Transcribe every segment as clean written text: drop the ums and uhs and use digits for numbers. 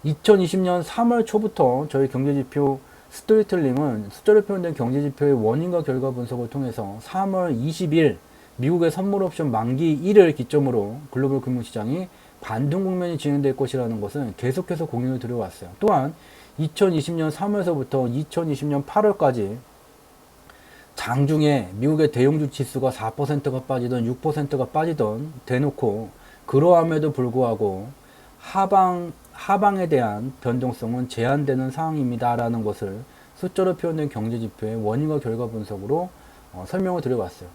2020년 3월 초부터 저희 경제지표 스토리텔링은 숫자로 표현된 경제지표의 원인과 결과 분석을 통해서 3월 20일 미국의 선물옵션 만기 1을 기점으로 글로벌 금융시장이 반등 국면이 진행될 것이라는 것은 계속해서 공유를 드려왔어요. 또한 2020년 3월서부터 2020년 8월까지 장중에 미국의 대형주 지수가 4%가 빠지던 6%가 빠지던 대놓고 그러함에도 불구하고 하방에 대한 변동성은 제한되는 상황입니다 라는 것을 숫자로 표현된 경제지표의 원인과 결과 분석으로 설명을 드려봤어요.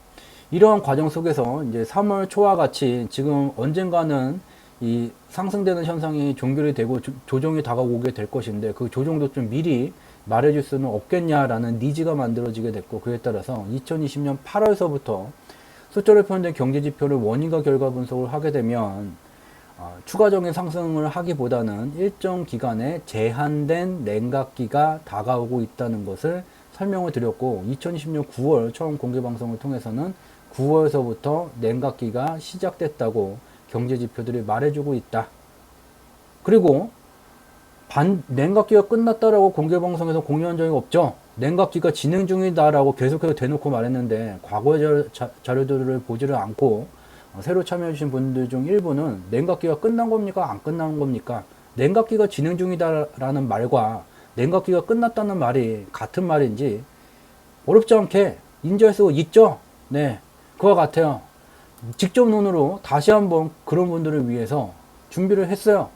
이러한 과정 속에서 이제 3월 초와 같이 지금 언젠가는 이 상승되는 현상이 종결이 되고 조정이 다가오게 될 것인데 그 조정도 좀 미리 말해줄 수는 없겠냐라는 니즈가 만들어지게 됐고, 그에 따라서 2020년 8월서부터 숫자로 표현된 경제지표를 원인과 결과 분석을 하게 되면 추가적인 상승을 하기보다는 일정 기간에 제한된 냉각기가 다가오고 있다는 것을 설명을 드렸고, 2020년 9월 처음 공개 방송을 통해서는 9월서부터 냉각기가 시작됐다고 경제지표들이 말해주고 있다. 그리고 냉각기가 끝났다라고 공개방송에서 공유한 적이 없죠. 냉각기가 진행 중이다라고 계속해서 대놓고 말했는데 과거의 자료들을 보지를 않고 새로 참여해주신 분들 중 일부는 냉각기가 끝난 겁니까? 안 끝난 겁니까? 냉각기가 진행 중이다라는 말과 냉각기가 끝났다는 말이 같은 말인지 어렵지 않게 인지할 수가 있죠. 네, 그와 같아요. 직접 눈으로 다시 한번 그런 분들을 위해서 준비를 했어요.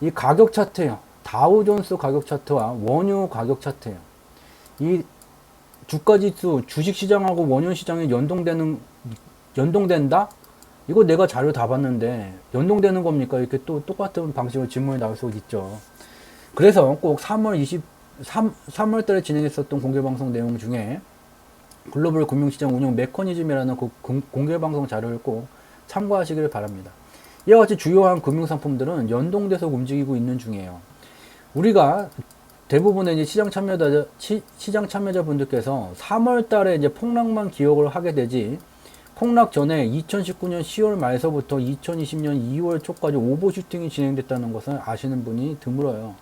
이 가격 차트예요. 다우존스 가격 차트와 원유 가격 차트예요. 이 주가지수 주식시장하고 원유시장에 연동된다? 이거 내가 자료 다 봤는데 연동되는 겁니까? 이렇게 또 똑같은 방식으로 질문이 나올 수 있죠. 그래서 꼭 3월 달에 진행했었던 공개방송 내용 중에 글로벌 금융시장 운영 메커니즘이라는 그 공개방송 자료를 꼭 참고하시기를 바랍니다. 이와 같이 주요한 금융상품들은 연동돼서 움직이고 있는 중이에요. 우리가 대부분의 이제 시장 참여자분들께서 3월 달에 이제 폭락만 기억을 하게 되지, 폭락 전에 2019년 10월 말서부터 2020년 2월 초까지 오버슈팅이 진행됐다는 것을 아시는 분이 드물어요.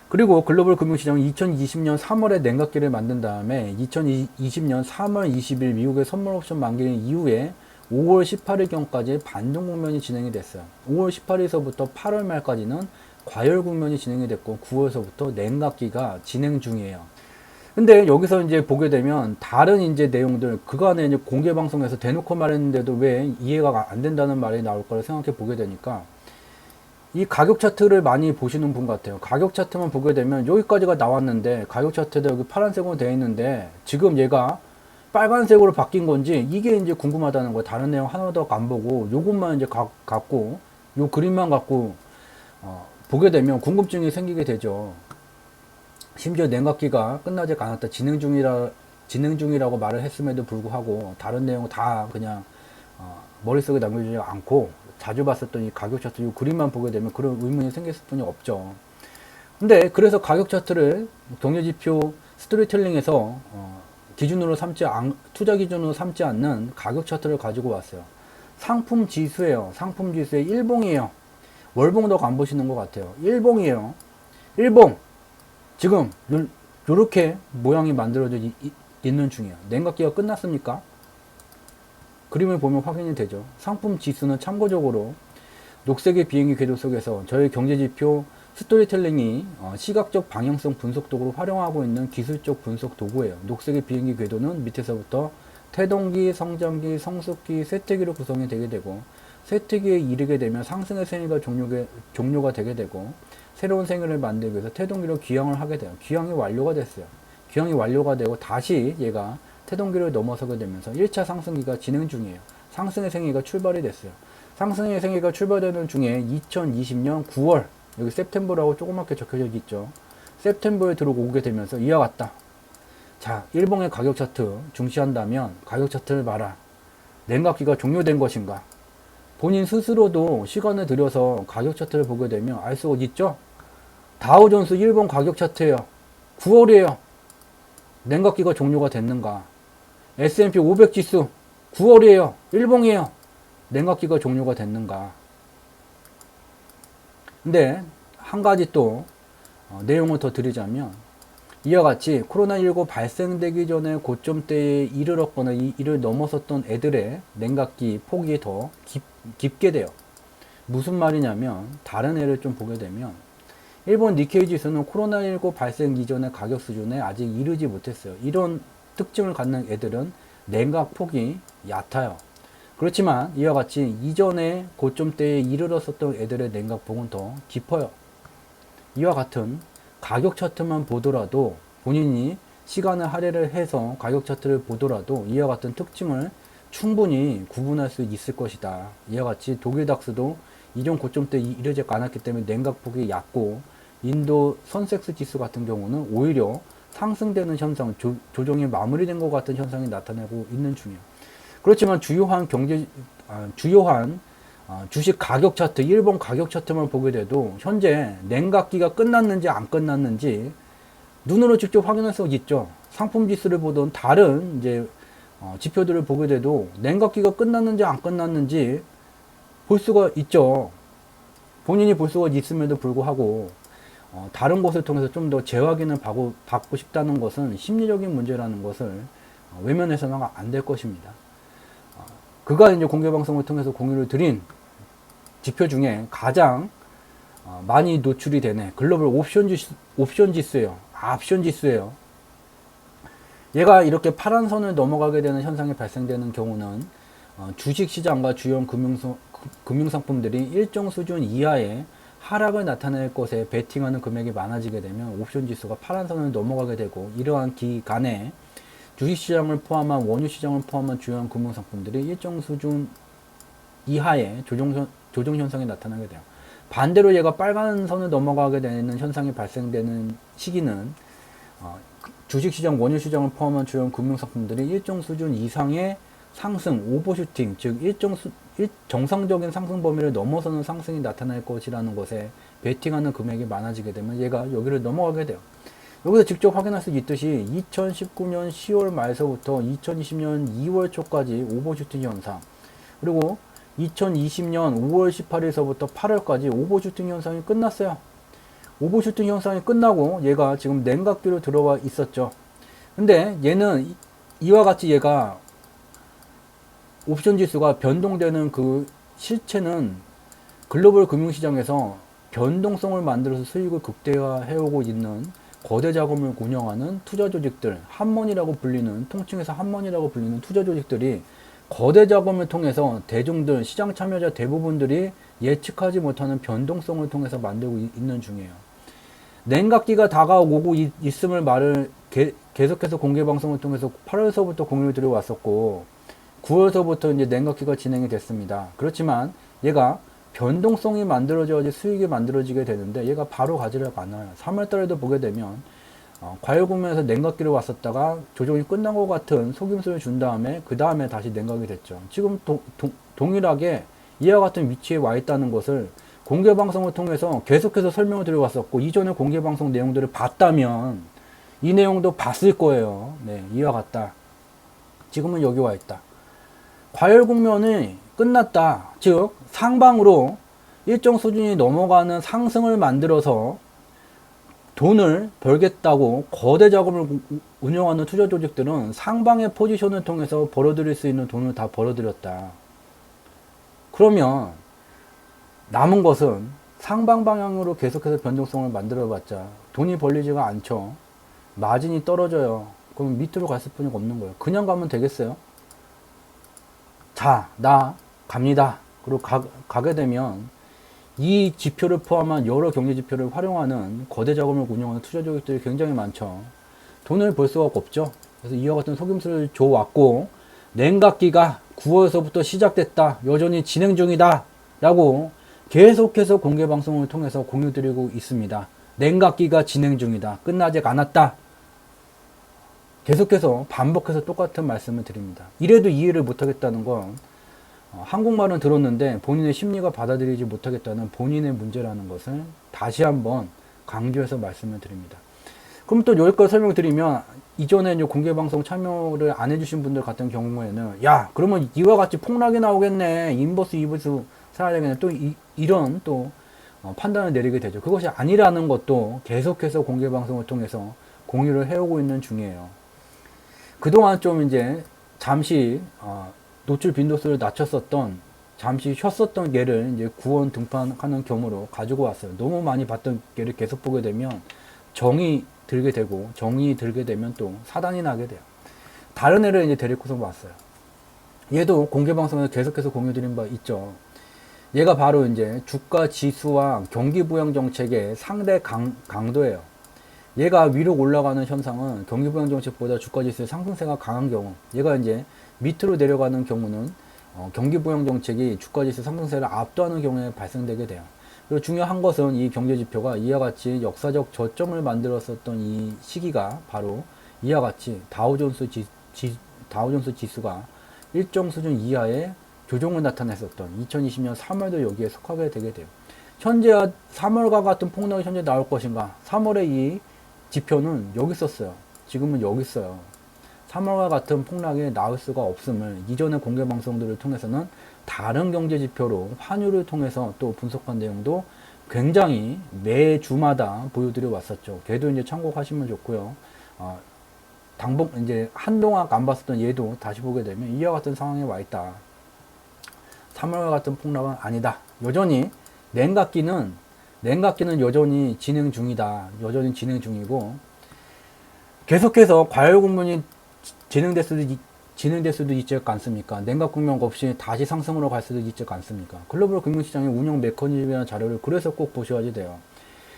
그리고 글로벌 금융시장은 2020년 3월에 냉각기를 만든 다음에 2020년 3월 20일 미국의 선물옵션 만기 이후에 5월 18일경까지 반등 국면이 진행이 됐어요. 5월 18일서부터 8월 말까지는 과열 국면이 진행이 됐고 9월서부터 냉각기가 진행 중이에요. 근데 여기서 이제 보게 되면 다른 이제 내용들, 그간에 이제 공개 방송에서 대놓고 말했는데도 왜 이해가 안 된다는 말이 나올 거라 생각해 보게 되니까 이 가격 차트를 많이 보시는 분 같아요. 가격 차트만 보게 되면 여기까지가 나왔는데 가격 차트도 여기 파란색으로 되어 있는데 지금 얘가 빨간색으로 바뀐 건지 이게 이제 궁금하다는 거예요. 다른 내용 하나도 안 보고 요것만 이제 갖고 요 그림만 갖고 보게 되면 궁금증이 생기게 되죠. 심지어 냉각기가 끝나지 않았다, 진행 중이라고 말을 했음에도 불구하고 다른 내용은 다 그냥 머릿속에 남겨주지 않고 자주 봤었던 이 가격 차트 이 그림만 보게 되면 그런 의문이 생겼을 뿐이 없죠. 근데 그래서 가격 차트를 경제지표 스토리텔링에서 투자 기준으로 삼지 않는 가격 차트를 가지고 왔어요. 상품 지수예요. 상품 지수의 일봉이에요. 월봉도 안 보시는 것 같아요. 일봉이에요. 일봉. 지금 요렇게 모양이 만들어져 있는 중이에요. 냉각기가 끝났습니까? 그림을 보면 확인이 되죠. 상품 지수는 참고적으로 녹색의 비행기 궤도 속에서 저희 경제지표 스토리텔링이 시각적 방향성 분석 도구로 활용하고 있는 기술적 분석 도구예요. 녹색의 비행기 궤도는 밑에서부터 태동기, 성장기, 성숙기, 쇠퇴기로 구성이 되게 되고, 쇠퇴기에 이르게 되면 상승의 생애가 종료가 되게 되고, 새로운 생애를 만들기 위해서 태동기로 귀향을 하게 돼요. 귀향이 완료가 됐어요. 귀향이 완료가 되고 다시 얘가 태동기를 넘어서게 되면서 1차 상승기가 진행 중이에요. 상승의 생애가 출발이 됐어요. 상승의 생애가 출발되는 중에 2020년 9월, 여기 셉템버라고 조그맣게 적혀져 있죠. 셉템버에 들어오게 되면서 이와 같다. 자, 일봉의 가격 차트 중시한다면 가격 차트를 봐라. 냉각기가 종료된 것인가? 본인 스스로도 시간을 들여서 가격 차트를 보게 되면 알 수가 있죠? 다우존스 일본 가격 차트예요. 9월이에요. 냉각기가 종료가 됐는가? S&P 500 지수 9월이에요. 일봉이에요. 냉각기가 종료가 됐는가? 근데 한 가지 또 내용을 더 드리자면, 이와 같이 코로나19 발생되기 전에 고점대에 이르렀거나 이를 넘어섰던 애들의 냉각기 폭이 더 깊게 돼요. 무슨 말이냐면, 다른 애를 좀 보게 되면 일본 니케이 지수는 코로나19 발생 이전의 가격 수준에 아직 이르지 못했어요. 이런 특징을 갖는 애들은 냉각 폭이 얕아요. 그렇지만 이와 같이 이전에 고점대에 이르렀었던 애들의 냉각 폭은 더 깊어요. 이와 같은 가격 차트만 보더라도, 본인이 시간을 할애를 해서 가격 차트를 보더라도 이와 같은 특징을 충분히 구분할 수 있을 것이다. 이와 같이 독일 닥스도 이전 고점대에 이르지 않았기 때문에 냉각폭이 얕고, 인도 선섹스 지수 같은 경우는 오히려 상승되는 현상, 조정이 마무리된 것 같은 현상이 나타나고 있는 중이에요. 그렇지만 주요한 주식 가격 차트, 일본 가격 차트만 보게 돼도 현재 냉각기가 끝났는지 안 끝났는지 눈으로 직접 확인할 수 있죠. 상품 지수를 보던 다른 지표들을 보게 돼도 냉각기가 끝났는지 안 끝났는지 볼 수가 있죠. 본인이 볼 수가 있음에도 불구하고 다른 곳을 통해서 좀 더 재확인을 받고 싶다는 것은 심리적인 문제라는 것을 외면해서는 안 될 것입니다. 그가 이제 공개 방송을 통해서 공유를 드린 지표 중에 가장 많이 노출이 되네, 글로벌 옵션 지수예요. 옵션 지수예요. 얘가 이렇게 파란 선을 넘어가게 되는 현상이 발생되는 경우는 주식시장과 주요 금융상품들이 일정 수준 이하의 하락을 나타낼 것에 베팅하는 금액이 많아지게 되면 옵션 지수가 파란 선을 넘어가게 되고, 이러한 기간에 주식시장을 포함한 원유시장을 포함한 주요 금융상품들이 일정 수준 이하의 조정 현상이 나타나게 돼요. 반대로 얘가 빨간 선을 넘어가게 되는 현상이 발생되는 시기는 주식시장, 원유시장을 포함한 주요 금융상품들이 일정 수준 이상의 상승, 오버슈팅, 즉 정상적인 상승 범위를 넘어서는 상승이 나타날 것이라는 것에 베팅하는 금액이 많아지게 되면 얘가 여기를 넘어가게 돼요. 여기서 직접 확인할 수 있듯이 2019년 10월 말서부터 2020년 2월 초까지 오버슈팅 현상, 그리고 2020년 5월 18일서부터 8월까지 오버슈팅 현상이 끝났어요. 오버슈팅 현상이 끝나고 얘가 지금 냉각기로 들어와 있었죠. 근데 얘는 이와 같이 얘가 옵션 지수가 변동되는 그 실체는 글로벌 금융시장에서 변동성을 만들어서 수익을 극대화해오고 있는 거대 자금을 운영하는 투자 조직들, 한먼이라고 불리는, 통칭해서 한먼이라고 불리는 투자 조직들이 거대 자금을 통해서 대중들, 시장 참여자 대부분들이 예측하지 못하는 변동성을 통해서 만들고 있는 중이에요. 냉각기가 다가오고 있음을 말을 계속해서 공개방송을 통해서 8월서부터 공유를 드려왔었고, 9월서부터 이제 냉각기가 진행이 됐습니다. 그렇지만 얘가 변동성이 만들어져야지 수익이 만들어지게 되는데 얘가 바로 가지를 않아요. 3월달에도 보게 되면 과열 국면에서 냉각기로 왔었다가 조정이 끝난 것 같은 속임수를 준 다음에 그 다음에 다시 냉각이 됐죠. 지금 동일하게 이와 같은 위치에 와 있다는 것을 공개방송을 통해서 계속해서 설명을 드려왔었고, 이전에 공개방송 내용들을 봤다면 이 내용도 봤을 거예요. 네, 이와 같다. 지금은 여기 와 있다. 과열 국면이 끝났다. 즉 상방으로 일정 수준이 넘어가는 상승을 만들어서 돈을 벌겠다고 거대 자금을 운영하는 투자 조직들은 상방의 포지션을 통해서 벌어들일 수 있는 돈을 다 벌어들였다. 그러면 남은 것은 상방 방향으로 계속해서 변동성을 만들어봤자 돈이 벌리지가 않죠. 마진이 떨어져요. 그럼 밑으로 갔을 뿐이 없는 거예요. 그냥 가면 되겠어요? 자, 나 갑니다. 그리고 가게 되면 이 지표를 포함한 여러 경제 지표를 활용하는 거대 자금을 운영하는 투자 조직들이 굉장히 많죠. 돈을 벌 수가 없죠. 그래서 이와 같은 속임수를 줘왔고, 냉각기가 9월서부터 시작됐다, 여전히 진행 중이다 라고 계속해서 공개방송을 통해서 공유드리고 있습니다. 냉각기가 진행 중이다, 끝나지 않았다, 계속해서 반복해서 똑같은 말씀을 드립니다. 이래도 이해를 못하겠다는 건 한국말은 들었는데 본인의 심리가 받아들이지 못하겠다는 본인의 문제라는 것을 다시 한번 강조해서 말씀을 드립니다. 그럼 또 여기까지 설명드리면, 이전에 이제 공개방송 참여를 안 해주신 분들 같은 경우에는 야, 그러면 이와 같이 폭락이 나오겠네, 인버스 이버스 사야 되겠네, 또 이런 또 판단을 내리게 되죠. 그것이 아니라는 것도 계속해서 공개방송을 통해서 공유를 해오고 있는 중이에요. 그동안 좀 이제 잠시 노출 빈도수를 낮췄었던, 잠시 쉬었었던 개를 이제 구원 등판하는 경우로 가지고 왔어요. 너무 많이 봤던 개를 계속 보게 되면 정이 들게 되고, 정이 들게 되면 또 사단이 나게 돼요. 다른 애를 이제 데리고서 왔어요. 얘도 공개방송에서 계속해서 공유드린 바 있죠. 얘가 바로 이제 주가 지수와 경기 부양 정책의 상대 강도예요. 얘가 위로 올라가는 현상은 경기 부양 정책보다 주가 지수의 상승세가 강한 경우, 얘가 이제 밑으로 내려가는 경우는 경기 부양 정책이 주가 지수 상승세를 압도하는 경우에 발생되게 돼요. 그리고 중요한 것은 이 경제 지표가 이와 같이 역사적 저점을 만들었었던 이 시기가 바로 이와 같이 다우존스 지수가 일정 수준 이하의 조정을 나타냈었던 2020년 3월도 여기에 속하게 되게 돼요. 현재 3월과 같은 폭락이 현재 나올 것인가? 3월에 이 지표는 여기 있었어요. 지금은 여기 있어요. 3월과 같은 폭락이 나올 수가 없음을 이전의 공개 방송들을 통해서는 다른 경제 지표로 환율을 통해서 또 분석한 내용도 굉장히 매주마다 보여드려 왔었죠. 걔도 이제 참고하시면 좋고요. 이제 한동안 안 봤었던 얘도 다시 보게 되면 이와 같은 상황에 와 있다. 3월과 같은 폭락은 아니다. 여전히 냉각기는 여전히 진행 중이다. 여전히 진행 중이고, 계속해서 과열 국면이 진행될 수도 있지 않습니까? 냉각 국면 없이 다시 상승으로 갈 수도 있지 않습니까? 글로벌 금융시장의 운영 메커니즘이라는 자료를 그래서 꼭 보셔야지 돼요.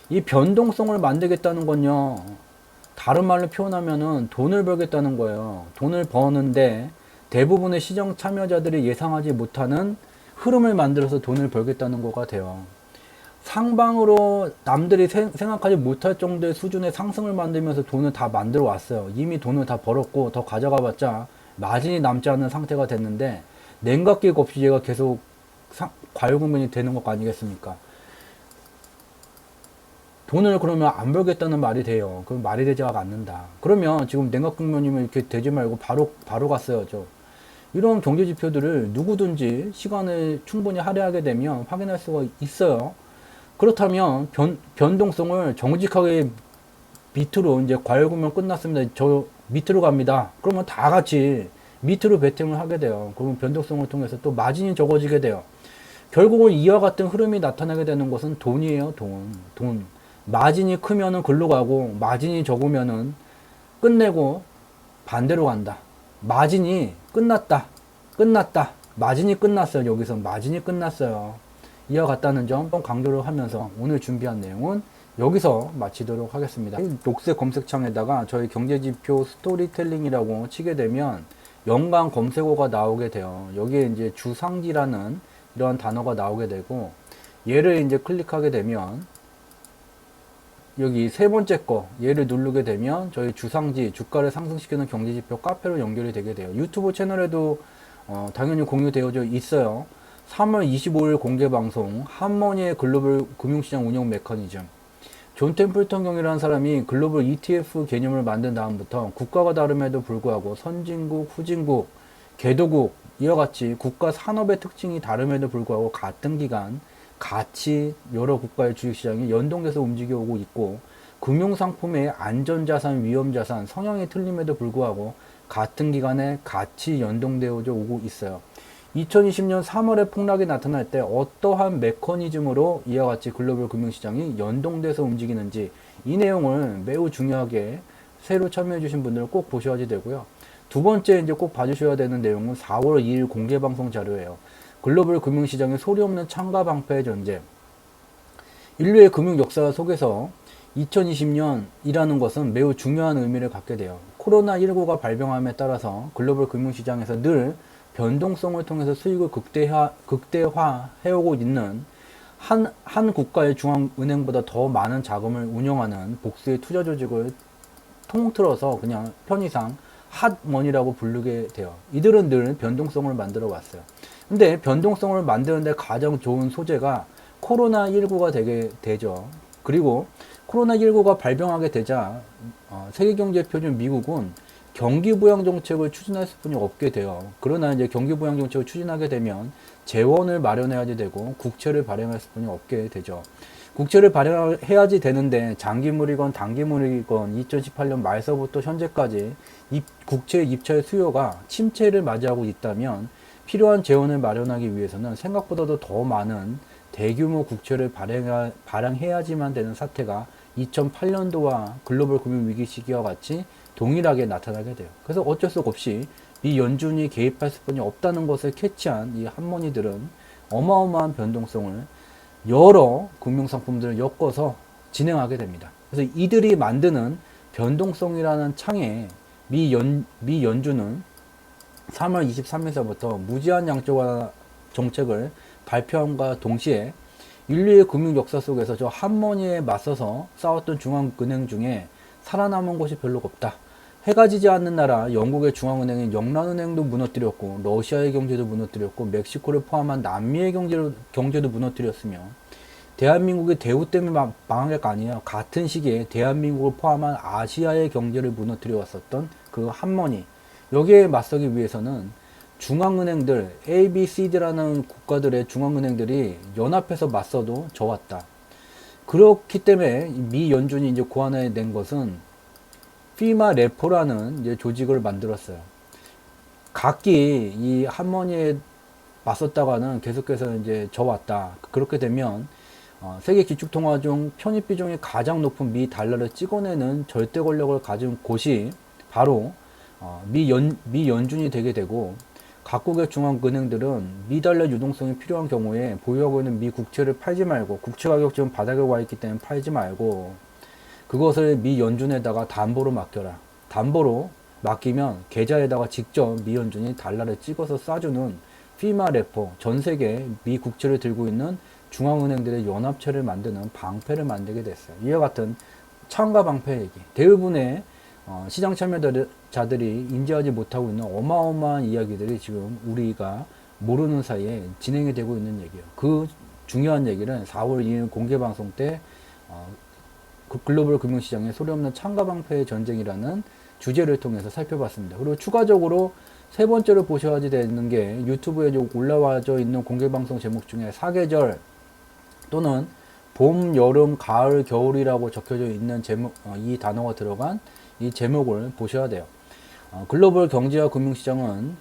이 변동성을 만들겠다는 건요, 다른 말로 표현하면은 돈을 벌겠다는 거예요. 돈을 버는데 대부분의 시장 참여자들이 예상하지 못하는 흐름을 만들어서 돈을 벌겠다는 거가 돼요. 상방으로 남들이 생각하지 못할 정도의 수준의 상승을 만들면서 돈을 다 만들어 왔어요. 이미 돈을 다 벌었고 더 가져가 봤자 마진이 남지 않은 상태가 됐는데, 냉각기 없이 얘가 계속 과열 국면이 되는 것 아니겠습니까? 돈을 그러면 안 벌겠다는 말이 돼요. 그럼 말이 되지가 않는다. 그러면 지금 냉각 국면이면 이렇게 되지 말고 바로 갔어야죠. 이런 경제 지표들을 누구든지 시간을 충분히 할애하게 되면 확인할 수가 있어요. 그렇다면 변동성을 정직하게 밑으로, 이제 과열 국면 끝났습니다. 저 밑으로 갑니다. 그러면 다 같이 밑으로 베팅을 하게 돼요. 그러면 변동성을 통해서 또 마진이 적어지게 돼요. 결국은 이와 같은 흐름이 나타나게 되는 것은 돈이에요. 돈. 마진이 크면은 글로 가고, 마진이 적으면은 끝내고 반대로 간다. 마진이 끝났다. 마진이 끝났어요. 여기서 마진이 끝났어요. 이와 같다는 점 강조를 하면서 오늘 준비한 내용은 여기서 마치도록 하겠습니다. 녹색 검색창에다가 저희 경제지표 스토리텔링이라고 치게 되면 연관 검색어가 나오게 돼요. 여기에 이제 주상지라는 이러한 단어가 나오게 되고, 얘를 이제 클릭하게 되면 여기 세 번째 거, 얘를 누르게 되면 저희 주상지, 주가를 상승시키는 경제지표 카페로 연결이 되게 돼요. 유튜브 채널에도 당연히 공유되어져 있어요. 3월 25일 공개방송, 한머니의 글로벌 금융시장 운영 메커니즘. 존 템플턴 경이라는 사람이 글로벌 ETF 개념을 만든 다음부터 국가가 다름에도 불구하고 선진국, 후진국, 개도국, 이와 같이 국가 산업의 특징이 다름에도 불구하고 같은 기간 같이 여러 국가의 주식시장이 연동돼서 움직여오고 있고, 금융상품의 안전자산, 위험자산, 성향이 틀림에도 불구하고 같은 기간에 같이 연동되어져 오고 있어요. 2020년 3월에 폭락이 나타날 때 어떠한 메커니즘으로 이와 같이 글로벌 금융시장이 연동돼서 움직이는지, 이 내용을 매우 중요하게 새로 참여해 주신 분들은 꼭 보셔야 되고요. 두 번째 이제 꼭 봐주셔야 되는 내용은 4월 2일 공개방송 자료예요. 글로벌 금융시장의 소리 없는 창과 방패의 전쟁. 인류의 금융 역사 속에서 2020년이라는 것은 매우 중요한 의미를 갖게 돼요. 코로나19가 발병함에 따라서 글로벌 금융시장에서 늘 변동성을 통해서 수익을 극대화해오고 있는 한 국가의 중앙은행보다 더 많은 자금을 운영하는 복수의 투자 조직을 통틀어서 그냥 편의상 핫머니라고 부르게 돼요. 이들은 늘 변동성을 만들어 왔어요. 근데 변동성을 만드는데 가장 좋은 소재가 코로나19가 되게 되죠. 그리고 코로나19가 발병하게 되자 세계경제표준 미국은 경기부양 정책을 추진할 수뿐이 없게 돼요. 그러나 이제 경기부양 정책을 추진하게 되면 재원을 마련해야지 되고 국채를 발행할 수뿐이 없게 되죠. 국채를 발행해야지 되는데 장기물이건 단기물이건 2018년 말서부터 현재까지 국채 입찰 수요가 침체를 맞이하고 있다면 필요한 재원을 마련하기 위해서는 생각보다도 더 많은 대규모 국채를 발행해야지만 되는 사태가 2008년도와 글로벌 금융위기 시기와 같이 동일하게 나타나게 돼요. 그래서 어쩔 수 없이 미 연준이 개입할 수뿐이 없다는 것을 캐치한 이 한모니들은 어마어마한 변동성을 여러 금융상품들을 엮어서 진행하게 됩니다. 그래서 이들이 만드는 변동성이라는 창에 미 연준은 3월 23일서부터 무제한 양적완 정책을 발표함과 동시에 인류의 금융 역사 속에서 저 한머니에 맞서서 싸웠던 중앙은행 중에 살아남은 곳이 별로 없다. 해가 지지 않는 나라 영국의 중앙은행인 영란은행도 무너뜨렸고 러시아의 경제도 무너뜨렸고 멕시코를 포함한 남미의 경제도 무너뜨렸으며 대한민국의 대우 때문에 망할 거 아니에요. 같은 시기에 대한민국을 포함한 아시아의 경제를 무너뜨려 왔었던 그 한머니, 여기에 맞서기 위해서는 중앙은행들, A, B, C라는 국가들의 중앙은행들이 연합해서 맞서도 져왔다. 그렇기 때문에 미 연준이 이제 고안해낸 것은 피마 레포라는 이제 조직을 만들었어요. 각기 이 한머니에 맞섰다가는 계속해서 이제 져왔다. 그렇게 되면 세계 기축통화 중 편입 비중이 가장 높은 미 달러를 찍어내는 절대 권력을 가진 곳이 바로 미 연준이 되게 되고, 각국의 중앙은행들은 미 달러 유동성이 필요한 경우에 보유하고 있는 미 국채를 팔지 말고, 국채 가격 지금 바닥에 와 있기 때문에 팔지 말고 그것을 미 연준에다가 담보로 맡겨라. 담보로 맡기면 계좌에다가 직접 미 연준이 달러를 찍어서 쏴주는 피마 레포, 전 세계 미 국채를 들고 있는 중앙은행들의 연합체를 만드는 방패를 만들게 됐어요. 이와 같은 창과 방패 얘기, 대부분의 시장 참여자들이 인지하지 못하고 있는 어마어마한 이야기들이 지금 우리가 모르는 사이에 진행이 되고 있는 얘기예요. 그 중요한 얘기는 4월 2일 공개방송 때 글로벌 금융시장의 소리없는 창과 방패의 전쟁이라는 주제를 통해서 살펴봤습니다. 그리고 추가적으로 세 번째로 보셔야 되는 게 유튜브에 올라와져 있는 공개방송 제목 중에 사계절 또는 봄, 여름, 가을, 겨울이라고 적혀져 있는 제목, 이 단어가 들어간 이 제목을 보셔야 돼요. 글로벌 경제와 금융시장은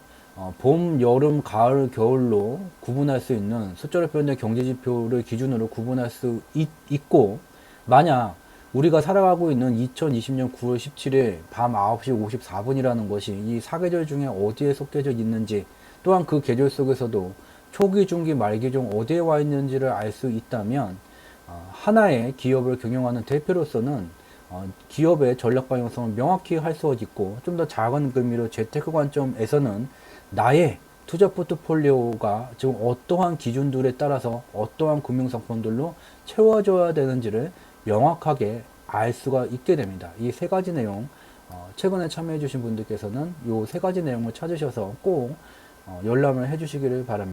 봄, 여름, 가을, 겨울로 구분할 수 있는 숫자로 표현된 경제지표를 기준으로 구분할 수 있고, 만약 우리가 살아가고 있는 2020년 9월 17일 밤 9시 54분이라는 것이 이 사계절 중에 어디에 속해져 있는지, 또한 그 계절 속에서도 초기, 중기, 말기 중 어디에 와 있는지를 알 수 있다면 하나의 기업을 경영하는 대표로서는 기업의 전략 방향성을 명확히 할 수 있고, 좀 더 작은 의미로 재테크 관점에서는 나의 투자 포트폴리오가 지금 어떠한 기준들에 따라서 어떠한 금융상품들로 채워져야 되는지를 명확하게 알 수가 있게 됩니다. 이 세 가지 내용, 최근에 참여해 주신 분들께서는 이 세 가지 내용을 찾으셔서 꼭 열람을 해 주시기를 바랍니다.